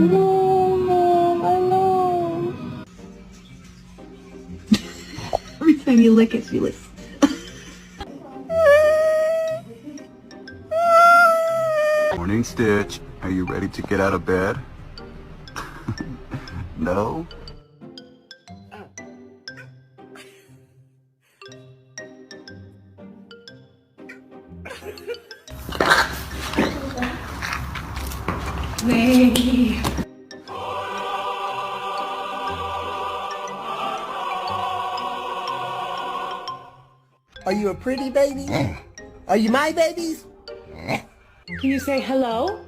No, Mom, I know. Every time you lick it, she licks. Morning, Stitch. Are you ready to get out of bed? No? Maggie. Are you a pretty baby? Are you my babies? Can you say hello?